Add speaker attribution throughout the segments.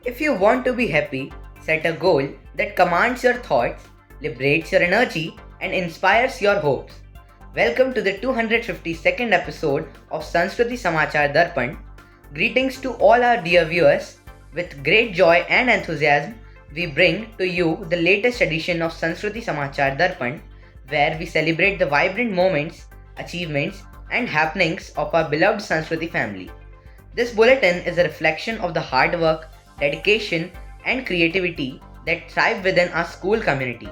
Speaker 1: If you want to be happy, set a goal that commands your thoughts, liberates your energy, and inspires your hopes. Welcome to the 252nd episode of Sanskriti Samachar Darpan. Greetings to all our dear viewers. With great joy and enthusiasm, we bring to you the latest edition of Sanskriti Samachar Darpan, where we celebrate the vibrant moments, achievements, and happenings of our beloved Sanskriti family. This bulletin is a reflection of the hard work, dedication, and creativity that thrive within our school community.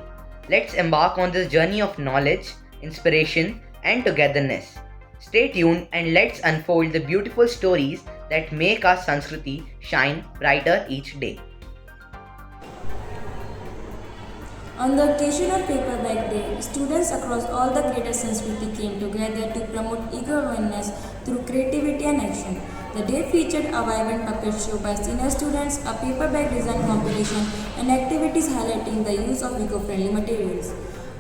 Speaker 1: Let's embark on this journey of knowledge, inspiration, and togetherness. Stay tuned and let's unfold the beautiful stories that make our Sanskriti shine brighter each day.
Speaker 2: On the occasion of Paper Bag Day, students across all the greater Sanskriti came together to promote eco-awareness through creativity and action. The day featured a vibrant puppet show by senior students, a paper bag design competition, and activities highlighting the use of eco-friendly materials.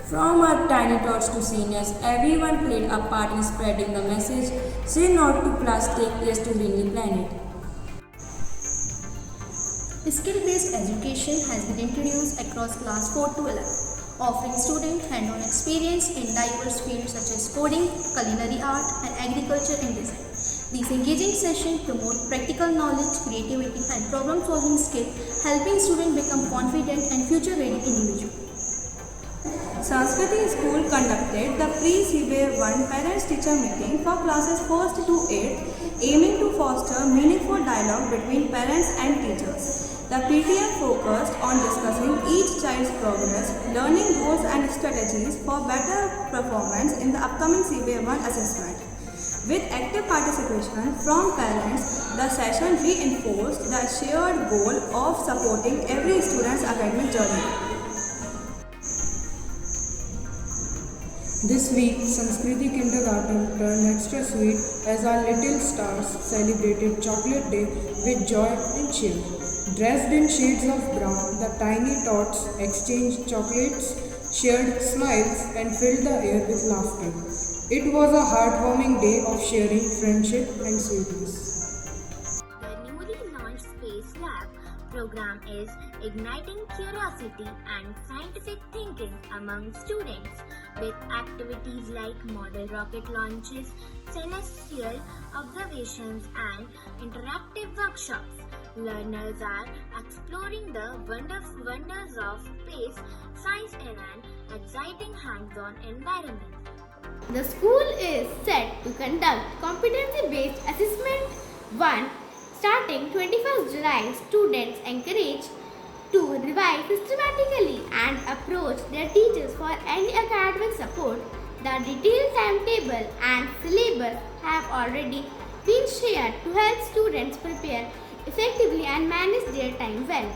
Speaker 2: From our tiny tots to seniors, everyone played a part in spreading the message, say no to plastic, yes to greenly planet.
Speaker 3: Skill-based education has been introduced across class 4 to 11, offering students hand-on experience in diverse fields such as coding, culinary art, and agriculture and design. These engaging sessions promote practical knowledge, creativity, and problem-solving skills, helping students become confident and future-ready individuals.
Speaker 4: Sanskriti School conducted the pre-CBA 1 parents-teacher meeting for classes 1st to 8th, aiming to foster meaningful dialogue between parents and teachers. The PTM focused on discussing each child's progress, learning goals and strategies for better performance in the upcoming CBA 1 assessment. With active participation from parents, the session reinforced the shared goal of supporting every student's academic journey.
Speaker 5: This week, Sanskriti Kindergarten turned extra sweet as our little stars celebrated Chocolate Day with joy and cheer. Dressed in shades of brown, the tiny tots exchanged chocolates, shared smiles, and filled the air with laughter. It was a heartwarming day of sharing friendship and sweetness.
Speaker 6: The newly launched Space Lab program is igniting curiosity and scientific thinking among students with activities like model rocket launches, celestial observations, and interactive workshops. Learners are exploring the wonders of space science in an exciting hands-on environment.
Speaker 7: The school is set to conduct competency-based assessment 1 starting 21st July. Students encouraged to revise systematically and approach their teachers for any academic support. The detailed timetable and syllabus have already been shared to help students prepare effectively and manage their time well.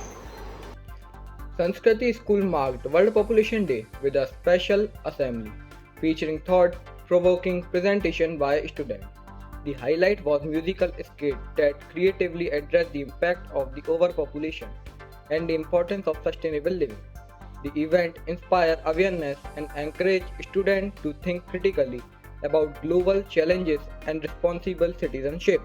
Speaker 8: Sanskriti School marked World Population Day with a special assembly featuring thought-provoking presentation by students. The highlight was musical skit that creatively addressed the impact of the overpopulation and the importance of sustainable living. The event inspired awareness and encouraged students to think critically about global challenges and responsible citizenship.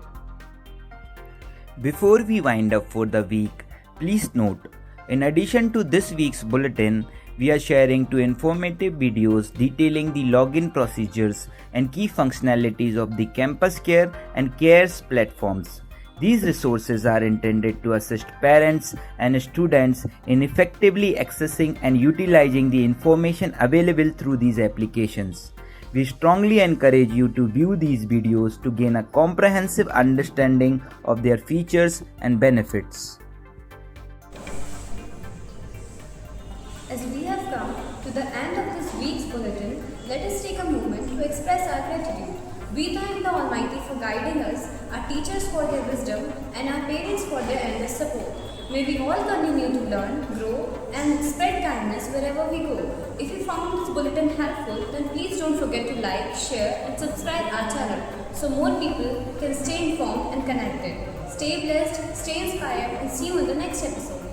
Speaker 9: Before we wind up for the week, please note, in addition to this week's bulletin, we are sharing two informative videos detailing the login procedures and key functionalities of the Campus Care and CARES platforms. These resources are intended to assist parents and students in effectively accessing and utilizing the information available through these applications. We strongly encourage you to view these videos to gain a comprehensive understanding of their features and benefits.
Speaker 10: As we have come to the end of this week's bulletin, let us take a moment to express our gratitude. We thank the Almighty for guiding us, our teachers for their wisdom, and our parents for their endless support. May we all continue to learn, grow, and spread kindness wherever we go. If you found this bulletin helpful, then please don't forget to like, share, and subscribe our channel so more people can stay informed and connected. Stay blessed, stay inspired, and see you in the next episode.